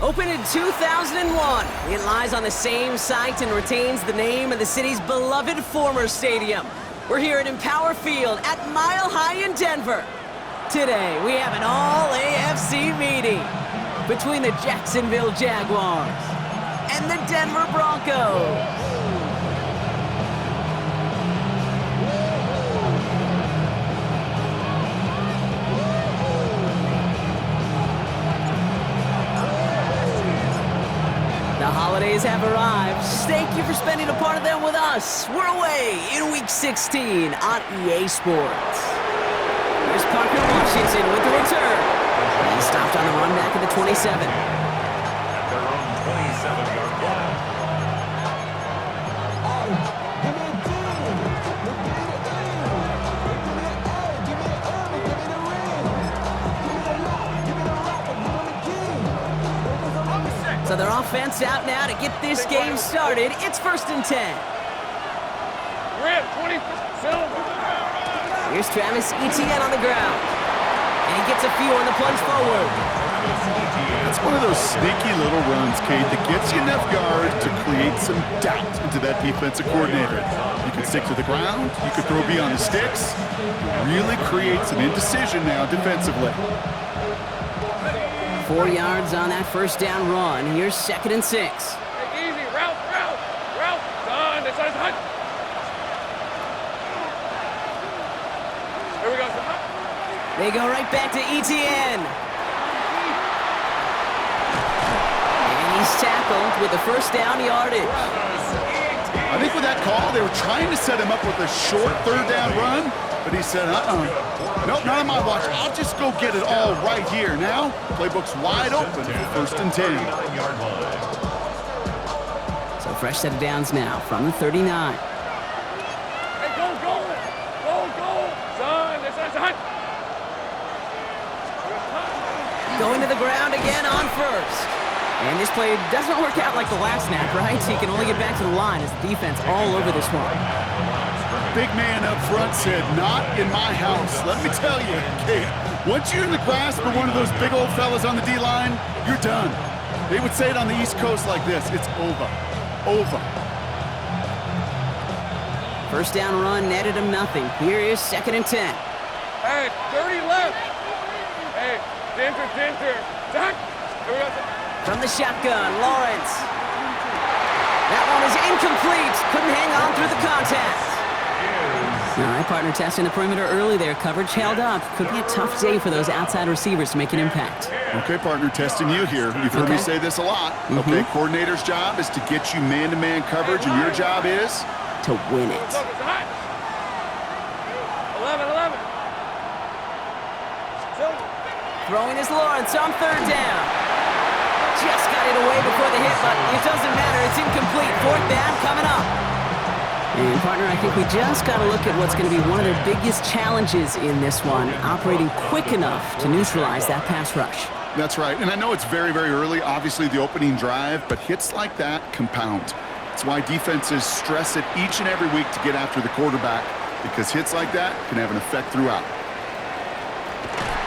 Opened in 2001, it lies on the same site and retains the name of the city's beloved former stadium. We're here at Empower Field at Mile High in Denver. Today, we have an all-AFC meeting between the Jacksonville Jaguars and the Denver Broncos. The holidays have arrived. Thank you for spending a part of them with us. We're away in Week 16 on EA Sports. Here's Parker Washington with the return. He stopped on the run back at the 27. At their own 27-yard line. So their offense out now to get this game started. It's 1st and 10. Here's Travis Etienne on the ground. And he gets a few on the plunge forward. That's one of those sneaky little runs, Kate, that gets you enough yards to create some doubt into that defensive coordinator. You can stick to the ground. You could throw beyond the sticks. It really creates an indecision now defensively. 4 yards on that first down run. Here's 2nd and 6. Hey, easy, route, done, this is hot. Here we go, They go right back to Etienne. And he's tackled with the first down yardage. I think with that call, they were trying to set him up with a short 3rd down run, but he said, nope, not on my watch. I'll just go get it all right here. Now, playbook's wide open for 1st and 10. So fresh set of downs now from the 39. Hey, go, son, this is hot. Going to the ground again on 1st. And this play doesn't work out like the last snap, right? He can only get back to the line as the defense all over this one. Big man up front said, not in my house. Let me tell you, Kate, once you're in the grasp of one of those big old fellas on the D-line, you're done. They would say it on the East Coast like this, it's over. First down run netted him nothing. Here is 2nd and 10. Hey, 30 left. Hey, Dinter. Zach, here we go. From the shotgun, Lawrence. That one is incomplete. Couldn't hang on through the contact. All right, partner, testing the perimeter early there. Coverage held up. Could be a tough day for those outside receivers to make an impact. Okay, partner, testing you here. You've heard me say this a lot. Okay, coordinator's job is to get you man-to-man coverage, and your job is? To win it. 11. Throwing is Lawrence on 3rd down. Just got it away before the hit, but it doesn't matter. It's incomplete. 4th down coming up. And, partner, I think we just got to look at what's going to be one of their biggest challenges in this one, operating quick enough to neutralize that pass rush. That's right, and I know it's very, very early, obviously the opening drive, but hits like that compound. It's why defenses stress it each and every week to get after the quarterback, because hits like that can have an effect throughout.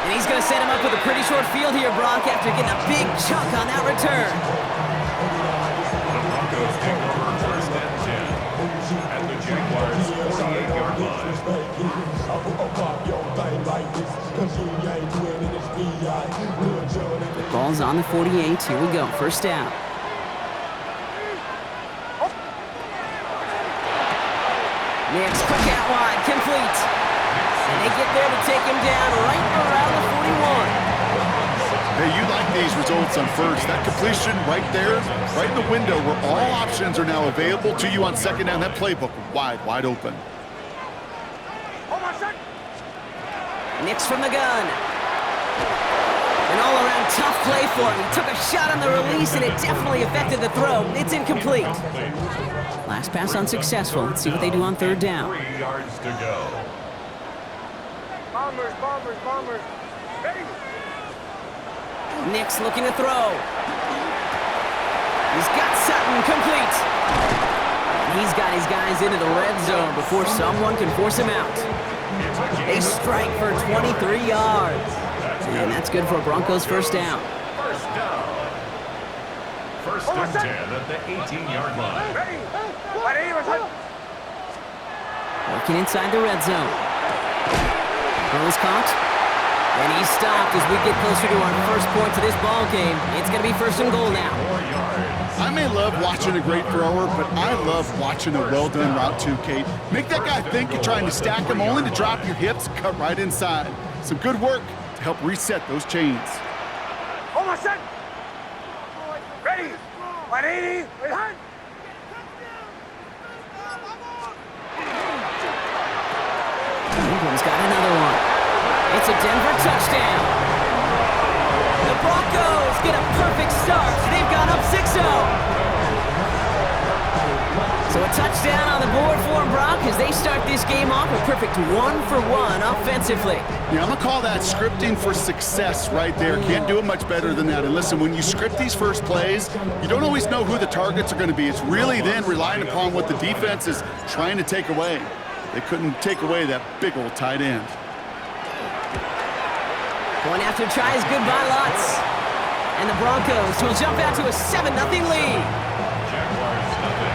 And he's going to set him up with a pretty short field here, Brock, after getting a big chunk on that return. The Broncos take over 1st and 10 at the Jaguars' 48-yard line. The ball's on the 48. Here we go. 1st down. Nix, quick out wide, complete. And they get there to take him down right around the 41. Hey, you like these results on 1st. That completion right there, right in the window where all options are now available to you on 2nd down. That playbook wide open. Nix from the gun. An all-around tough play for him. He took a shot on the release, and it definitely affected the throw. It's incomplete. Last pass unsuccessful. Let's see what they do on 3rd down. 3 yards to go. Bombers. Hey. Nix looking to throw. He's got Sutton complete. And he's got his guys into the red zone before someone can force him out. They strike for 23 yards. And that's good for Broncos' 1st down. first and 10 at the 18-yard line. Working inside the red zone. Ball is caught. And he's stopped as we get closer to our first point to this ball game. It's going to be first and goal now. 4 yards. I may love watching a great thrower, but I love watching a well-done route too, Kate. Make that guy think you're trying to stack him only to drop your hips, cut right inside. Some good work to help reset those chains. Almost set. Ready. 180. Behind. Ingram's got another one. It's a Denver touchdown. The Broncos get a perfect start. They've gone up 6-0. So a touchdown on the board for Brock as they start this game off a perfect 1-for-1 offensively. Yeah, I'm going to call that scripting for success right there. Can't do it much better than that. And listen, when you script these first plays, you don't always know who the targets are going to be. It's really then relying upon what the defense is trying to take away. They couldn't take away that big old tight end. Going after tries good by lots. And the Broncos will jump out to a 7-0 lead. Jaguars nothing.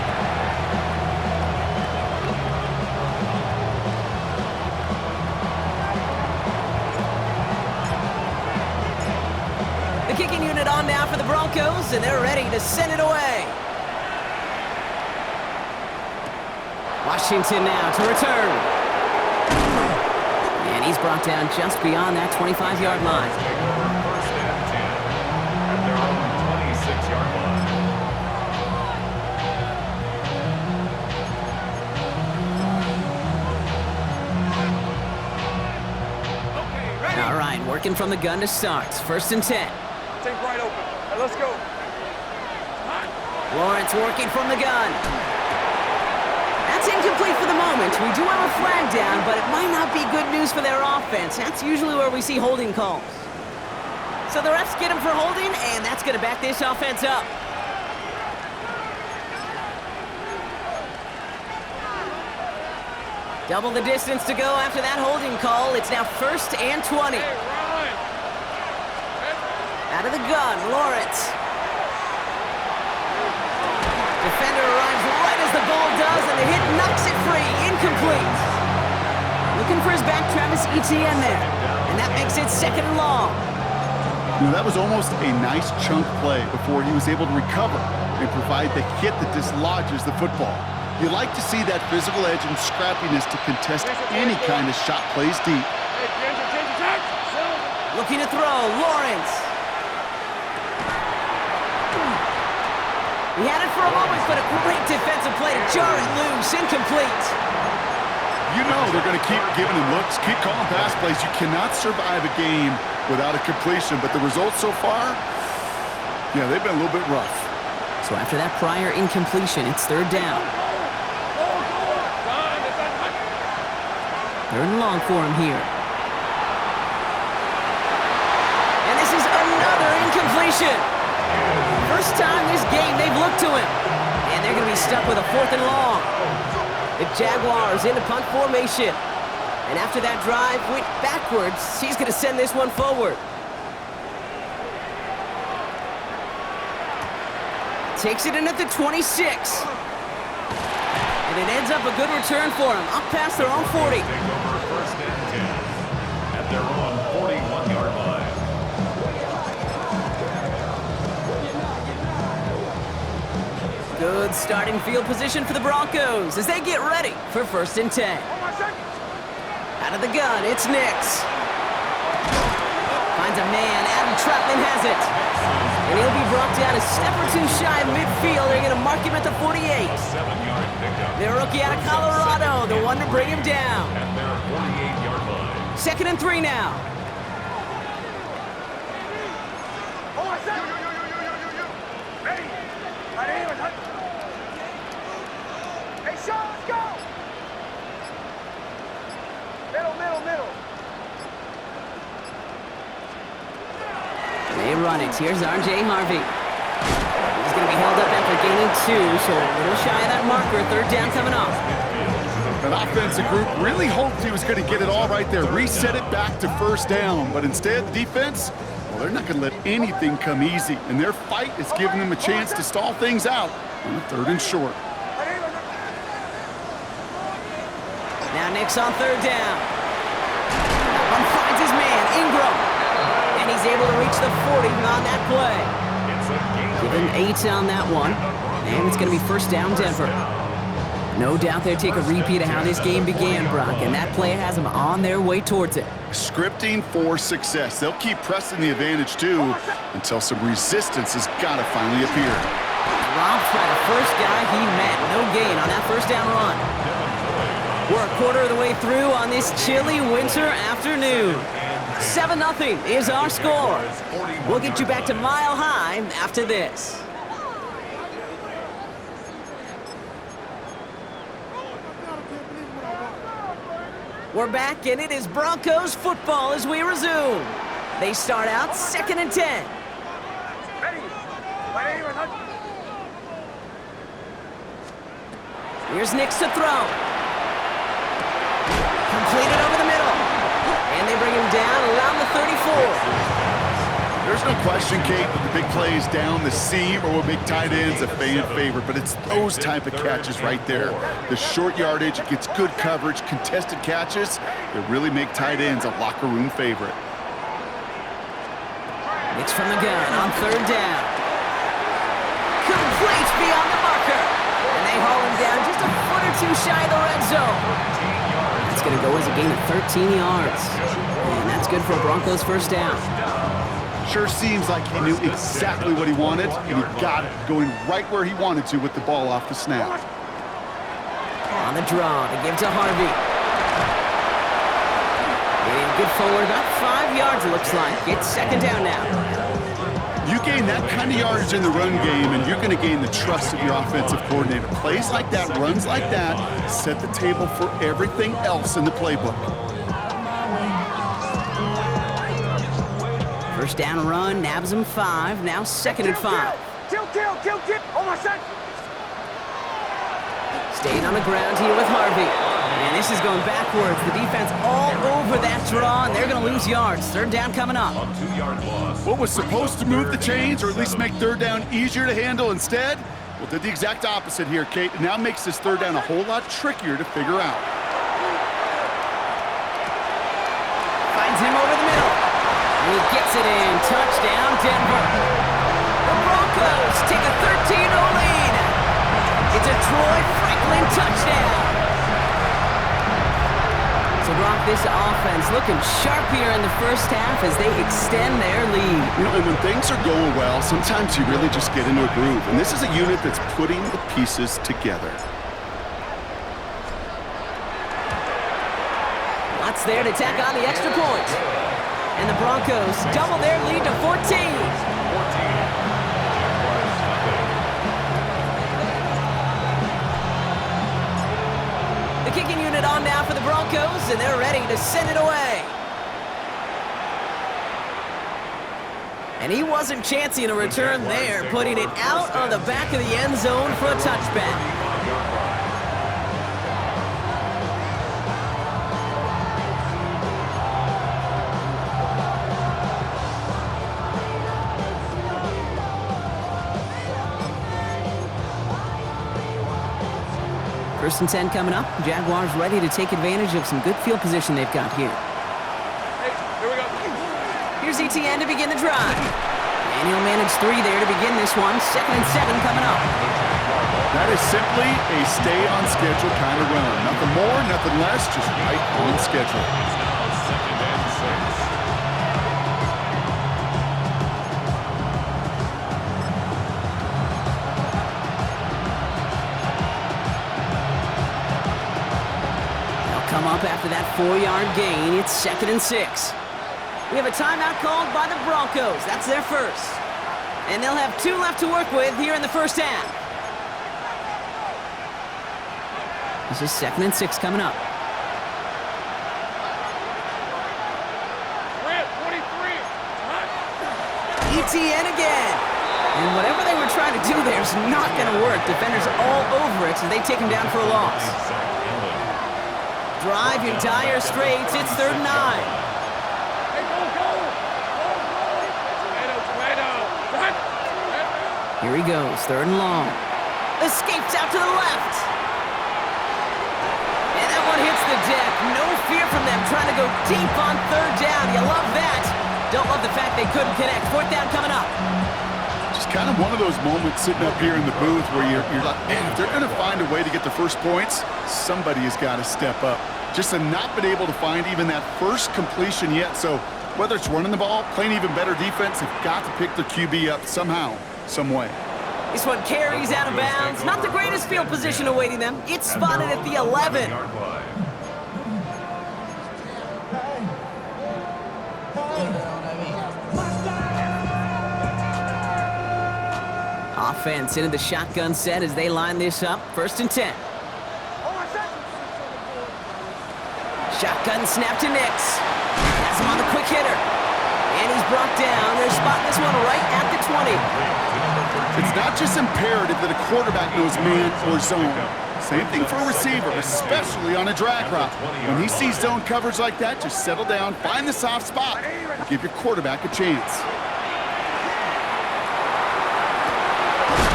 The kicking unit on now for the Broncos, and they're ready to send it away. Washington now to return. And he's brought down just beyond that 25-yard line. First and 10 at their own 26-yard line. All right, working from the gun to start. First and 10. Take right open. Hey, let's go. Lawrence working from the gun. That's incomplete for the moment. We do have a flag down, but it might not be good news for their offense. That's usually where we see holding calls. So the refs get him for holding, and that's going to back this offense up. Double the distance to go after that holding call. It's now first and 20. Out of the gun, Lawrence. Defender arrives right as the ball does, and the hit knocks it free. Incomplete. Looking for his back, Travis Etienne there. And that makes it second and long. You know, that was almost a nice chunk play before he was able to recover and provide the hit that dislodges the football. You like to see that physical edge and scrappiness to contest any kind of shot plays deep. Looking to throw, Lawrence. He had it for a moment, but a great defensive play to jar it loose. Incomplete. You know they're going to keep giving him looks, keep calling pass plays. You cannot survive a game without a completion, but the results so far, yeah, they've been a little bit rough. So after that prior incompletion, it's third down. Third and long for him here. And this is another incompletion. First time this game they've looked to him. And they're going to be stuck with a fourth and long. The Jaguars into punt formation. And after that drive went backwards, he's going to send this one forward. Takes it in at the 26. And it ends up a good return for him, up past their own 40. Take over first and 10 at their own 41-yard line. Good starting field position for the Broncos as they get ready for first and 10. Out of the gun, it's Nix. Finds a man, Adam Troutman has it. And he'll be brought down a step or two shy of midfield. They're going to mark him at the 48. 7-yard pickup. The rookie out of Colorado, the one to bring him down. At their 48-yard line. Second and 3 now. Ready. Hey, Sean, let's go. Middle. They run it. Here's R.J. Harvey. He's going to be held up after gaining 2, so a little shy of that marker. Third down coming off. An offensive group really hoped he was going to get it all right there, reset it back to first down. But instead, the defense, well, They're not going to let anything come easy, and their fight is giving them a chance to stall things out on a 3rd and short. Now Nick's on 3rd down. That one finds his man, Ingram. And he's able to reach the 40 on that play. Give him 8 on that one. And it's going to be 1st down Denver. No doubt they'll take a repeat of how this game began, Brock, and that play has them on their way towards it. Scripting for success. They'll keep pressing the advantage, too, until some resistance has got to finally appear. Dropped by the first guy he met. No gain on that 1st down run. We're a quarter of the way through on this chilly winter afternoon. 7-0 is our score. We'll get you back to Mile High after this. We're back, and it is Broncos football as we resume. They start out 2nd and 10. Here's Nix to throw. Completed over the middle. And they bring him down around the 34. There's no question, Kate, that the big plays down the seam or will make tight ends a fan favorite, but it's those type of catches right there. The short yardage, it gets good coverage, contested catches that really make tight ends a locker room favorite. Nix from the gun on 3rd down. Complete beyond the marker. And they haul him down just a foot or 2 shy of the red zone. It's going to go as a gain of 13 yards. And that's good for a Broncos 1st down. Sure seems like he knew exactly what he wanted, and he got it going right where he wanted to with the ball off the snap. On the draw, they give to Harvey. Getting good forward, about 5 yards it looks like. It's 2nd down now. You gain that kind of yardage in the run game, and you're going to gain the trust of your offensive coordinator. Plays like that, runs like that, set the table for everything else in the playbook. 1st down run, nabs him 5, now 2nd and 5. Kill. Oh, my son. Staying on the ground here with Harvey. And this is going backwards. The defense all over that draw, and they're going to lose yards. 3rd down coming up. A 2-yard loss. What was supposed to move the chains, or at least make 3rd down easier to handle instead? Well, did the exact opposite here, Kate. It now makes this 3rd down a whole lot trickier to figure out. Finds him over the middle. And he gets it in. Touchdown, Denver. The Broncos take a 13-0 lead. It's a Troy Franklin touchdown. So, Brock, this offense looking sharp here in the 1st half as they extend their lead. You know, and when things are going well, sometimes you really just get into a groove. And this is a unit that's putting the pieces together. Lots there to tack on the extra point. And the Broncos double their lead to 14. The kicking unit on now for the Broncos, and they're ready to send it away. And he wasn't chancing a return there, putting it out of the back of the end zone for a touchback. First and 10 coming up. Jaguars ready to take advantage of some good field position they've got here. Hey, here we go. Here's ETN to begin the drive. And he'll manage 3 there to begin this one. 2nd and 7 coming up. That is simply a stay-on-schedule kind of run. Nothing more, nothing less, just right on schedule. Come up after that 4-yard gain. It's 2nd and 6. We have a timeout called by the Broncos. That's their first. And they'll have 2 left to work with here in the 1st half. This is 2nd and 6 coming up. 23. ETN again. And whatever they were trying to do there is not going to work. Defenders all over it, so they take him down for a loss. Drive your dire straits. It's 3rd and 9. Hey, go. Here he goes, 3rd and long. Escapes out to the left. And that one hits the deck. No fear from them trying to go deep on 3rd down. You love that. Don't love the fact they couldn't connect. 4th down coming up. Just kind of one of those moments sitting up here in the booth where you're like, man, if they're going to find a way to get the first points, somebody has got to step up. Just to not been able to find even that first completion yet. So whether it's running the ball, playing even better defense, they've got to pick their QB up somehow, some way. This one carries out of bounds. Not the greatest field position awaiting them. It's spotted at the 11. Offense into the shotgun set as they line this up. 1st and 10. Shotgun snap to Nix. Has him on the quick hitter. And he's brought down. They're spotting this one right at the 20. It's not just imperative that a quarterback knows man or zone. Same thing for a receiver, especially on a drag route. When he sees zone coverage like that, just settle down, find the soft spot, and give your quarterback a chance.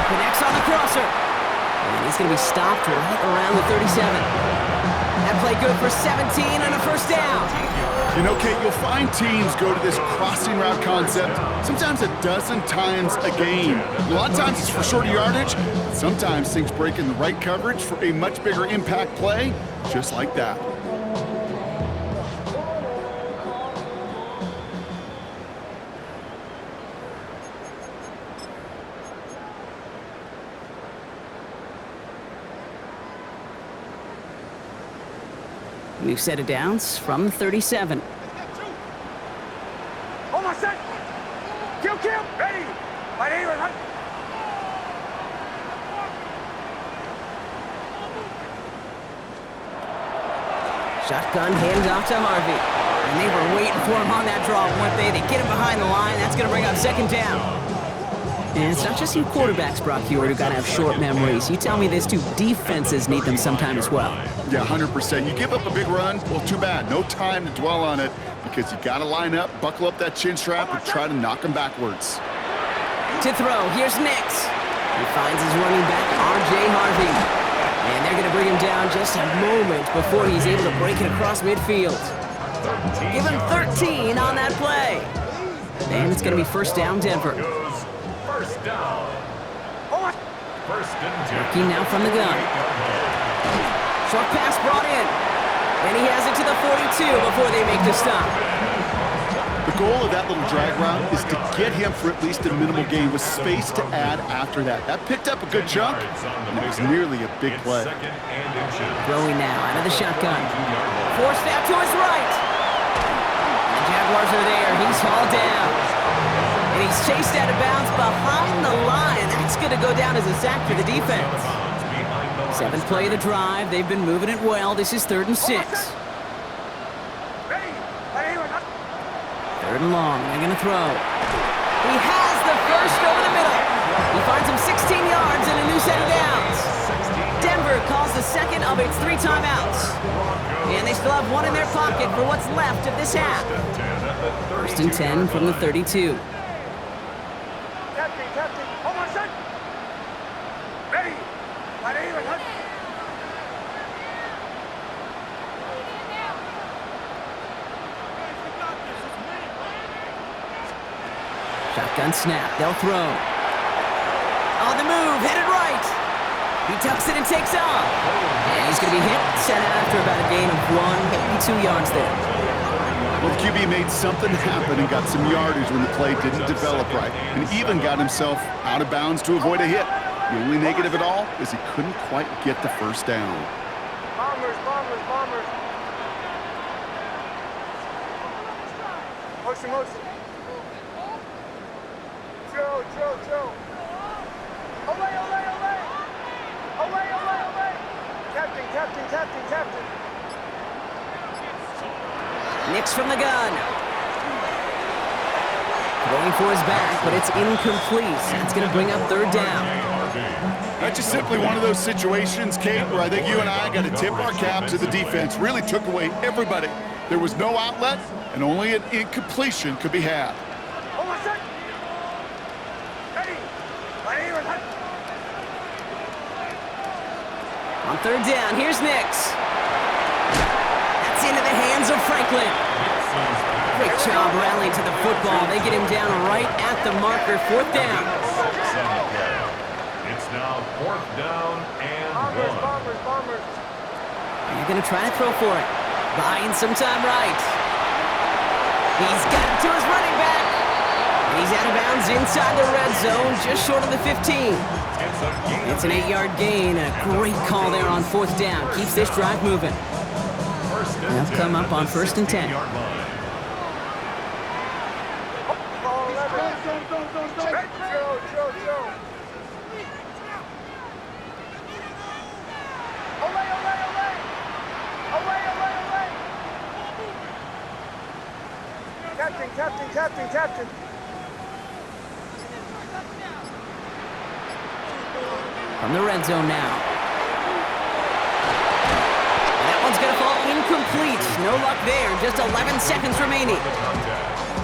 Connects on the crosser. And he's going to be stopped right around the 37. That play good for 17 and a 1st down. You know, Kate, you'll find teams go to this crossing route concept sometimes a dozen times a game. A lot of times it's for shorter yardage. Sometimes things break in the right coverage for a much bigger impact play, just like that. We've set it downs from 37. Hold on, set. Kill. Ready. My name is... Shotgun handoff to Harvey. And they were waiting for him on that draw, weren't they? They get him behind the line. That's going to bring up 2nd down. And it's not just you quarterbacks, Brock Hewitt, who got to have short memories. You tell me this too, defenses need them sometime as well. Yeah, 100%. You give up a big run, well, too bad. No time to dwell on it because you got to line up, buckle up that chin strap, and try to knock them backwards. To throw, here's Nix. He finds his running back, R.J. Harvey. And they're going to bring him down just a moment before he's able to break it across midfield. Give him 13 on that play. And it's going to be 1st down, Denver. 1st down. 1st and 10. Working now from the gun. Short pass brought in. And he has it to the 42 before they make the stop. The goal of that little drag route is to get him for at least a minimal gain with space to add after that. That picked up a good chunk, and it was nearly a big play. Throwing now out of the shotgun. Forced out to his right. The Jaguars are there. He's hauled down. And he's chased out of bounds behind the line. That's going to go down as a sack for the defense. 7th play of the drive. They've been moving it well. This is 3rd and 6. 3rd and long. They're going to throw. He has the first over the middle. He finds him 16 yards and a new set of downs. Denver calls the 2nd of its 3 timeouts. And they still have 1 in their pocket for what's left of this half. 1st and 10 from the 32. Captain, hold on, set. Ready. My name is... Shotgun snap. They'll throw. On the move, headed right. He tucks it and takes off. And he's going to be hit, set out after about a gain of 1, maybe 2 yards there. Well, the QB made something happen and got some yardage when the play didn't develop right, and even got himself out of bounds to avoid a hit. The only negative at all is he couldn't quite get the 1st down. Bombers. Motion. Joe. Away. Captain. Nix from the gun. Going for his back, but it's incomplete. That's going to bring up 3rd down. That's just simply one of those situations, Kate, where I think you and I got to tip our cap to the defense. Really took away everybody. There was no outlet, and only an incompletion could be had. On third down, here's Nix. That's into the hands of Franklin. Great job rallying to the football. They get him down right at the marker, fourth down. It's now fourth down and one. You're going to try to throw for it. Buying some time right. He's got it to his running back. He's out of bounds inside the red zone, just short of the 15. It's an 8-yard gain. A great call there on fourth down. Keeps this drive moving. They'll come up on first and 10. Captain. From the red zone now. And that one's going to fall incomplete. No luck there. Just 11 seconds remaining.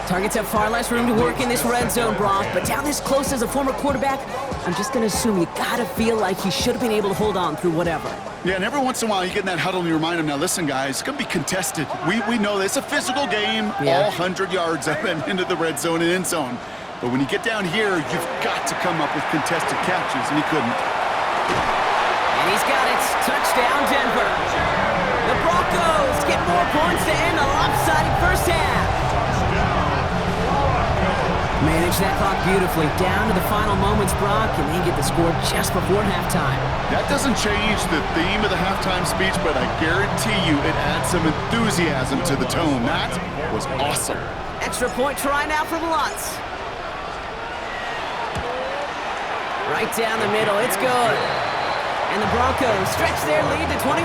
Targets have far less room to work in this red zone, Brock, but down this close as a former quarterback, I'm just going to assume you got to feel like he should have been able to hold on through whatever. Yeah, and every once in a while you get in that huddle and you remind him, now listen, guys, it's going to be contested. We know this. It's a physical game, all 100 yards up and into the red zone and end zone. But when you get down here, you've got to come up with contested catches, and he couldn't. And he's got it. Touchdown, Denver. The Broncos get more points to end a lopsided first half. Manage that clock beautifully down to the final moments, Brock, and they get the score just before halftime. That doesn't change the theme of the halftime speech, but I guarantee you it adds some enthusiasm to the tone. That was awesome. Extra point try now from Lutz. Right down the middle, it's good. And the Broncos stretch their lead to 21.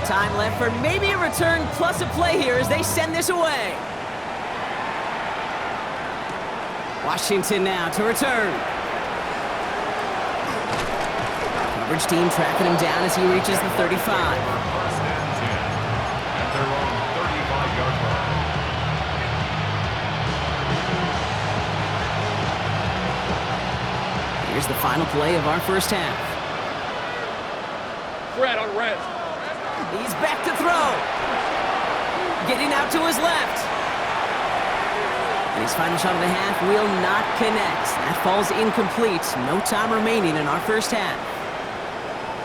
Time left for maybe a return plus a play here as they send this away. Washington now to return. Coverage team tracking him down as he reaches the 35. First and 10 at their own 35-yard line. Here's the final play of our first half. Fred on red. He's back to throw. Getting out to his left. And his final shot of the half will not connect. That falls incomplete. No time remaining in our first half.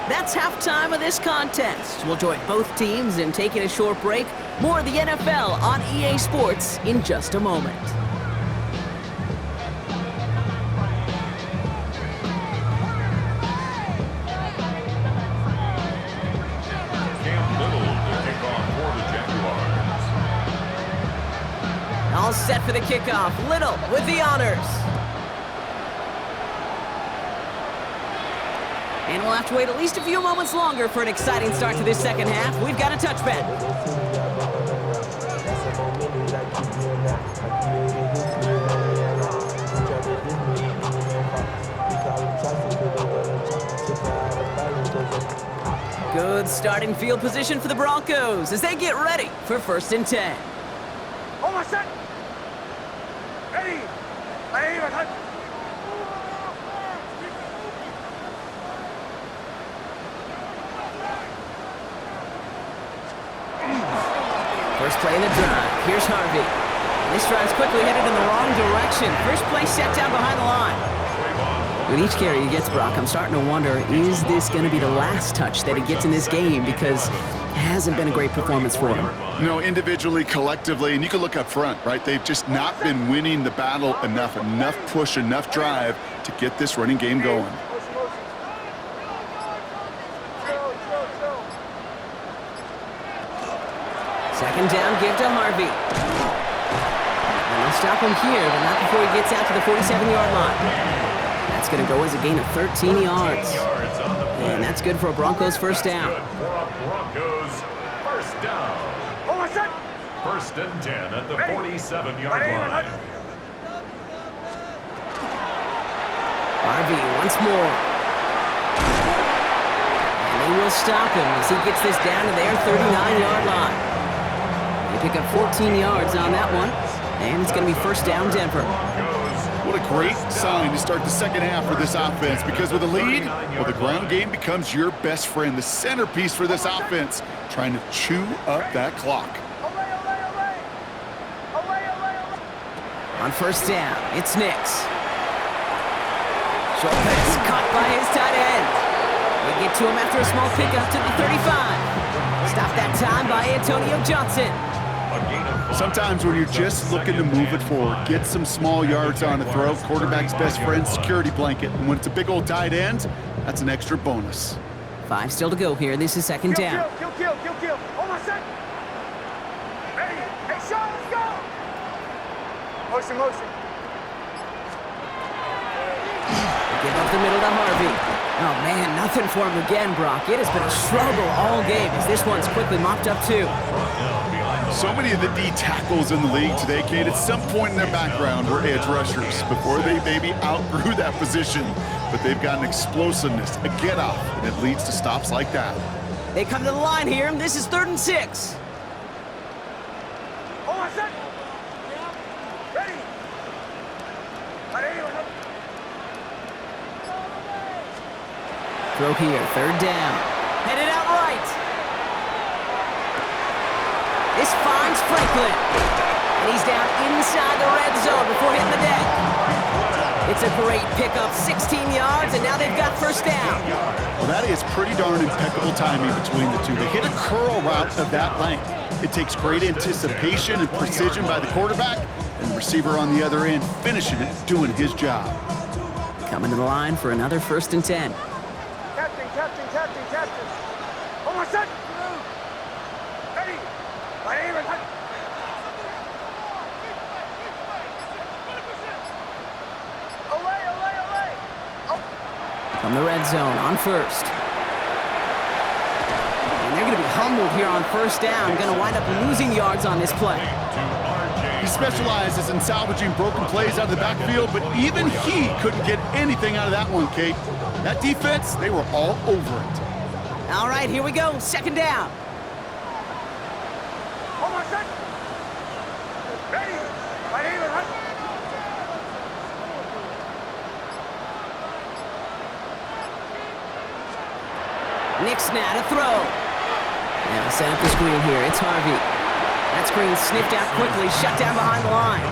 That's halftime of this contest. We'll join both teams in taking a short break. More of the NFL on EA Sports in just a moment. All set for the kickoff. Little with the honors. And we'll have to wait at least a few moments longer for an exciting start to this second half. We've got a touchback. Good starting field position for the Broncos as they get ready for first and 10. Almost set. Ready. First play in the drive. Here's Harvey. This drive's quickly headed in the wrong direction. First play set down behind the line. With each carry he gets, Brock, I'm starting to wonder, is this going to be the last touch that he gets in this game? Because it hasn't been a great performance for him. No, individually, collectively, and you can look up front, right? They've just not been winning the battle enough push, enough drive to get this running game going. Second down, give to Harvey. And they'll stop him here, but not before he gets out to the 47-yard line. That's going to go as a gain of 13 yards. And that's good for a Broncos first down. Broncos first down. First and 10 at the 47-yard line. Harvey once more. And they will stop him as he gets this down to their 39-yard line. They pick up 14 yards on that one, and it's going to be first down Denver. What a great sign to start the second half for this offense, because with a lead, well, the ground game becomes your best friend, the centerpiece for this offense, trying to chew up that clock. On first down, it's Nix. Short pass caught by his tight end. They get to him after a small pickup to the 35. Stopped that time by Antonio Johnson. Sometimes when you're just looking to move it forward, get some small yards on a throw, quarterback's best friend, security blanket. And when it's a big old tight end, that's an extra bonus. 5 still to go here. This is second down. Kill. Hold on a sec. Ready. Hey, Sean, let's go. Motion. Give up the middle to Harvey. Oh, man, nothing for him again, Brock. It has been a struggle all game as this one's quickly mopped up, too. So many of the D tackles in the league today, Kate, at some point in their background were edge rushers before they maybe outgrew that position. But they've got an explosiveness, a get-off, and it leads to stops like that. They come to the line here, and this is 3rd and 6. Hold on a sec. Ready. Throw here, 3rd down. Headed out right. This finds Franklin. And he's down inside the red zone before hitting the deck. It's a great pickup, 16 yards, and now they've got first down. Well, that is pretty darn impeccable timing between the two. They hit a curl route of that length. It takes great anticipation and precision by the quarterback, and the receiver on the other end finishing it, doing his job. Coming to the line for another 1st and 10. Captain. Hold on a sec. Ready. Away. From the red zone on first. And they're going to be humbled here on first down. Going to wind up losing yards on this play. He specializes in salvaging broken plays out of the backfield, but even he couldn't get anything out of that one, Kate. That defense, they were all over it. All right, here we go. 2nd down. Hold on a sec. Ready. Nix now to throw. Now set up the screen here. It's Harvey. That screen sniffed out quickly, shut down behind the line.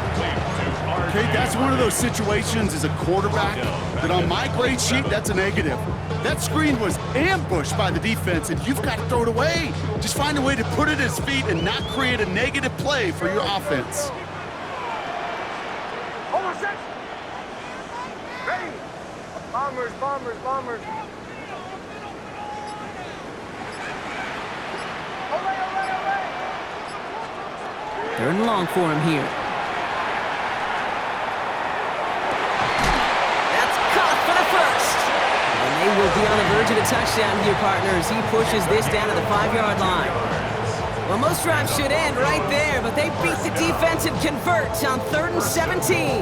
Okay, that's one of those situations as a quarterback that on my grade sheet, that's a negative. That screen was ambushed by the defense, and you've got to throw it away. Just find a way to put it at his feet and not create a negative play for your offense. Hold on a sec. Ready. Bombers. Away. 3rd and long for him here. That's caught for the first. And they will be on the verge of a touchdown here, partners. He pushes this down to the 5-yard line. Well, most drives should end right there, but they beat the defense and convert on 3rd and 17.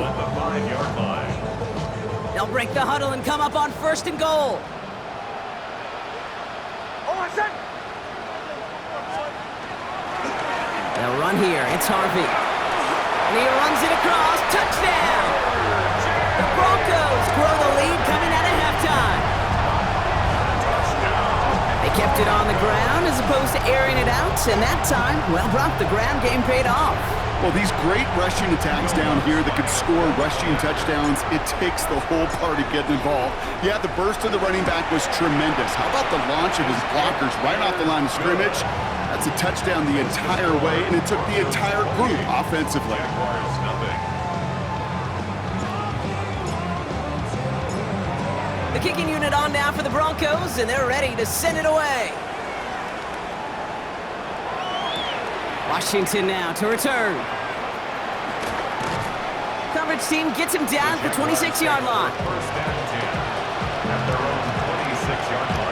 They'll break the huddle and come up on 1st and goal. Hold on a sec. They'll run here. It's Harvey. And he runs it across. Touchdown! The Broncos grow the lead coming out of halftime. They kept it on the ground as opposed to airing it out. And that time, well, Brock, the ground game paid off. Well, these great rushing attacks down here that could score rushing touchdowns, it takes the whole party getting involved. Yeah, the burst of the running back was tremendous. How about the launch of his blockers right off the line of scrimmage? That's a touchdown the entire way, and it took the entire group offensively. The kicking unit on now for the Broncos, and they're ready to send it away. Washington now to return. Coverage team gets him down at the 26-yard line. First down 10 at their own 26-yard line.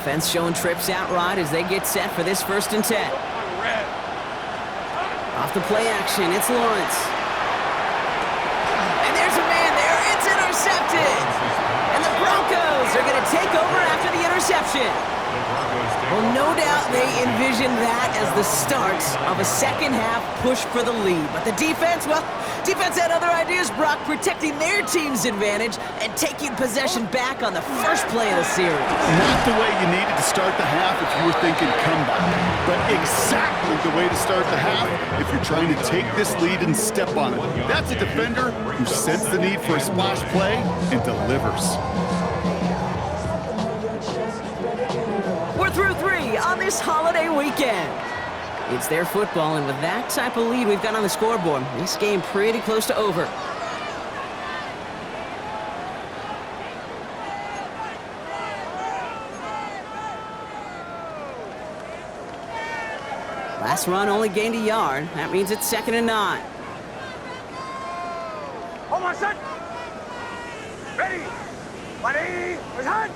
Defense showing trips out right as they get set for this 1st and 10. Off the play action, it's Lawrence. And there's a man there, it's intercepted! And the Broncos are going to take over after the interception. Well, no doubt they envisioned that as the start of a second-half push for the lead. But the defense, well, defense had other ideas, Brock, protecting their team's advantage and taking possession back on the first play of the series. Not the way you needed to start the half if you were thinking comeback, but exactly the way to start the half if you're trying to take this lead and step on it. That's a defender who sensed the need for a splash play and delivers. We're through 3 on this holiday weekend. It's their football, and with that type of lead we've got on the scoreboard, this game pretty close to over. Last run only gained a yard. That means it's 2nd and 9. Hold on, set. Ready. Ready. Let's hunt.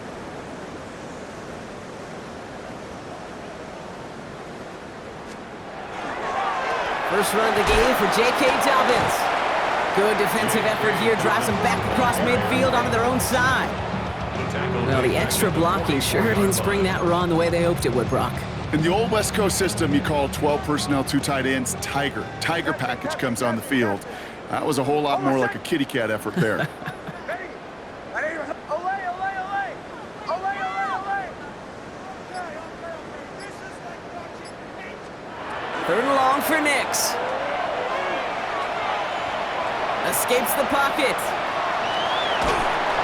First run of the game for J.K. Dobbins. Good defensive effort here, drives them back across midfield onto their own side. Well, the extra blocking sure didn't spring that run the way they hoped it would, Brock. In the old West Coast system, you call 12 personnel, 2 tight ends, Tiger. Tiger package comes on the field. That was a whole lot more like a kitty cat effort there. Ready. Ready. Olay, olay, olay. Olay, olay, olay. This is like watching paint. 3rd and long for Nix. Escapes the pocket.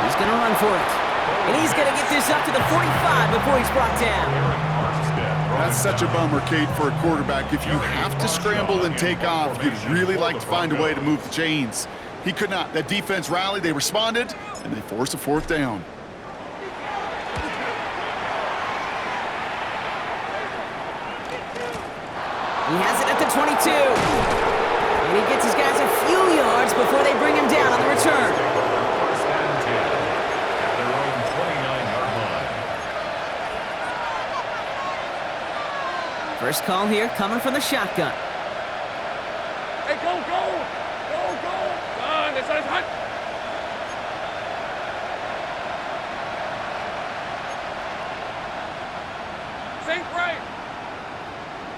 He's going to run for it. And he's going to get this up to the 45 before he's brought down. That's such a bummer, Kate, for a quarterback. If you have to scramble and take off, you'd really like to find a way to move the chains. He could not. That defense rallied, they responded, and they forced a 4th down. He has it at the 22. And he gets his guys a few yards before they bring him down on the return. 1st and 10 at their own 29-yard line. First call here coming from the shotgun. Hey, go, go! Go, go! This is hot! Sink right!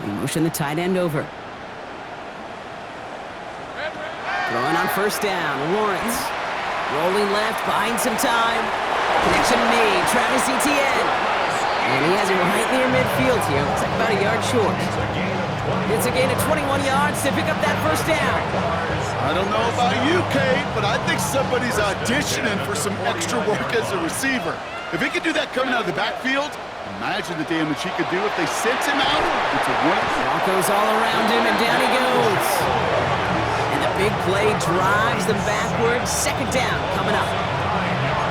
He motioned the tight end over. Throwing on 1st down, Lawrence. Rolling left, buying some time. Connection made, Travis Etienne. And he has it right near midfield here. Looks like about a yard short. It's a gain of 21 yards to pick up that 1st down. I don't know about you, Kate, but I think somebody's auditioning for some extra work as a receiver. If he could do that coming out of the backfield, imagine the damage he could do if they sent him out into one. Broncos all around him, and down he goes. And the big play drives them backwards. 2nd down coming up.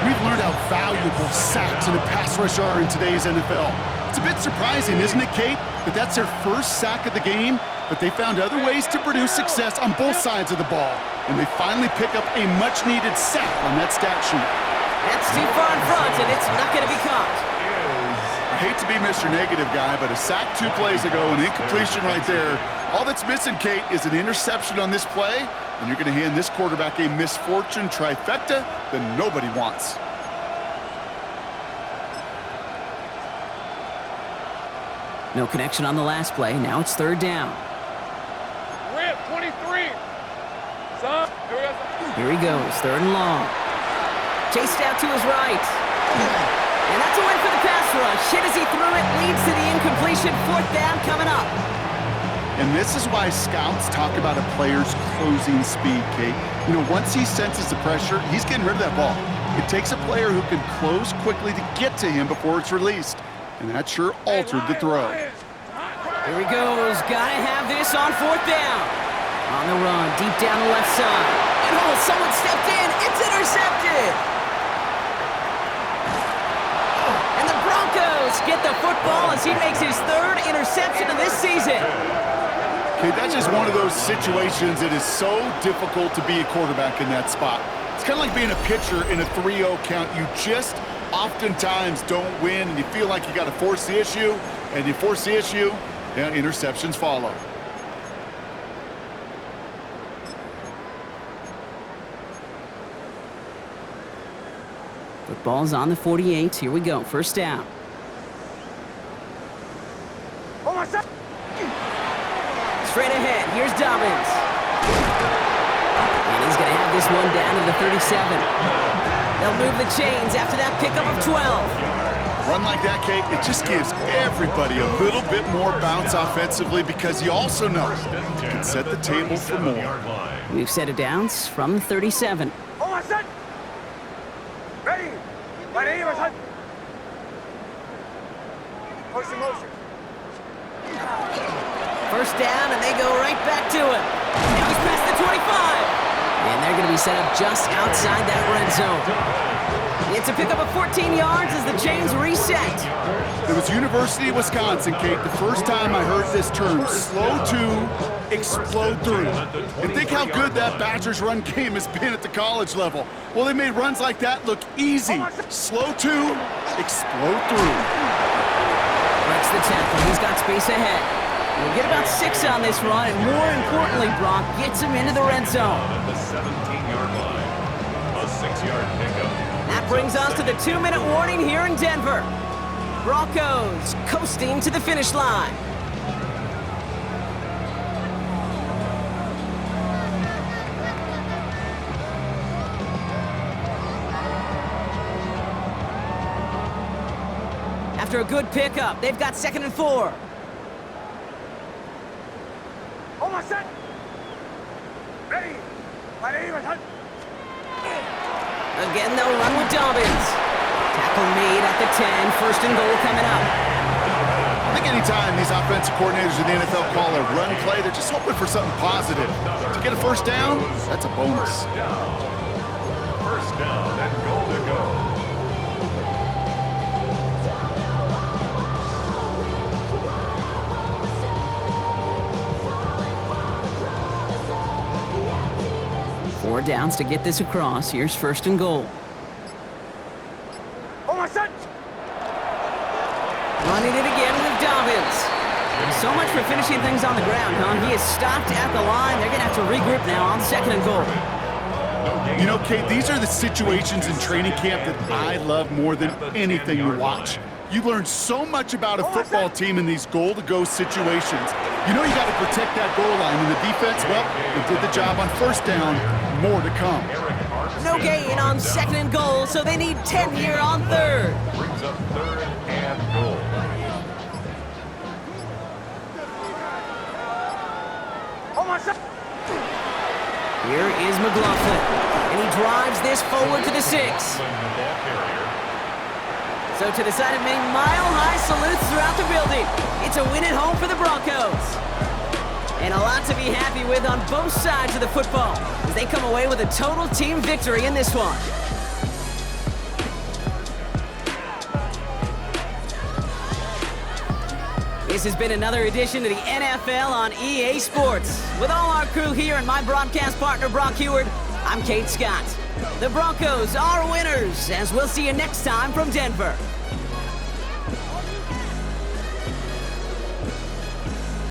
We've learned how valuable sacks and a pass rush are in today's NFL. It's a bit surprising, isn't it, Kate, that that's their 1st sack of the game, but they found other ways to produce success on both sides of the ball, and they finally pick up a much-needed sack on that stat sheet. That's too far in front, and it's not going to be caught. I hate to be Mr. Negative guy, but a sack 2 plays ago, an incompletion right there. All that's missing, Kate, is an interception on this play, and you're going to hand this quarterback a misfortune trifecta that nobody wants. No connection on the last play. Now it's 3rd down. Rip, 23! Son, Here he goes, 3rd and long. Chased out to his right. And that's a win for the pass rush. Hit as he threw it, leads to the incompletion. 4th down coming up. And this is why scouts talk about a player's closing speed, Kate. You know, once he senses the pressure, he's getting rid of that ball. It takes a player who can close quickly to get to him before it's released. And that sure altered the throw. Here he goes. Gotta have this on 4th down. On the run, deep down the left side. And oh, someone stepped in. It's intercepted. And the Broncos get the football as he makes his 3rd interception of this season. Okay, that's just one of those situations that is so difficult to be a quarterback in that spot. It's kind of like being a pitcher in a 3-0 count. You just oftentimes don't win, and you feel like you got to force the issue, and you force the issue, yeah, interceptions follow. Football's on the 48. Here we go. First down. On my side. Straight ahead. Here's Dobbins. And he's going to have this one down to the 37. They'll move the chains after that pickup of 12. Run like that, Kate, it just gives everybody a little bit more bounce offensively because you also know you can set the table for more. We've set it downs from the 37. On my side. Ready. My name is Hunt. Motion, motion. First down, and they go right back to it. Now he's past the 25. And they're going to be set up just outside that red zone. It's a pickup of 14 yards as the chains reset. It was University of Wisconsin, Kate, the first time I heard this term, slow to explode through. And think how good that Badgers run game has been at the college level. Well, they made runs like that look easy. Slow to explode through. Breaks the tackle. He's got space ahead. We'll get about 6 on this run, and more importantly, Brock gets him into the red zone. At the 17-yard line, a 6-yard pickup. That brings us to the 2-minute warning here in Denver. Broncos coasting to the finish line. After a good pickup, they've got 2nd and 4. On my set. Ready. My name is Hunt. Again, they'll run with Dobbins. Tackle made at the 10. 1st and goal coming up. I think anytime these offensive coordinators in the NFL call a run play, they're just hoping for something positive. To get a first down, that's a bonus. First down and goal to go. Four downs to get this across. Here's 1st and goal. On my set. Running it again with Dobbins. So much for finishing things on the ground, huh? He is stopped at the line. They're going to have to regroup now on 2nd and goal. You know, Kate, these are the situations in training camp that I love more than anything to watch. You learn so much about a football team in these goal-to-go situations. You know you got to protect that goal line, and the defense, well, they did the job on 1st down. More to come. No gain on 2nd and goal, so they need 10 here on 3rd. Brings up 3rd and goal. On my set. Here is McLaughlin, and he drives this forward to the 6. So to the side of many mile-high salutes throughout the building. It's a win at home for the Broncos. And a lot to be happy with on both sides of the football as they come away with a total team victory in this one. This has been another edition of the NFL on EA Sports. With all our crew here and my broadcast partner, Brock Heward, I'm Kate Scott. The Broncos are winners, as we'll see you next time from Denver.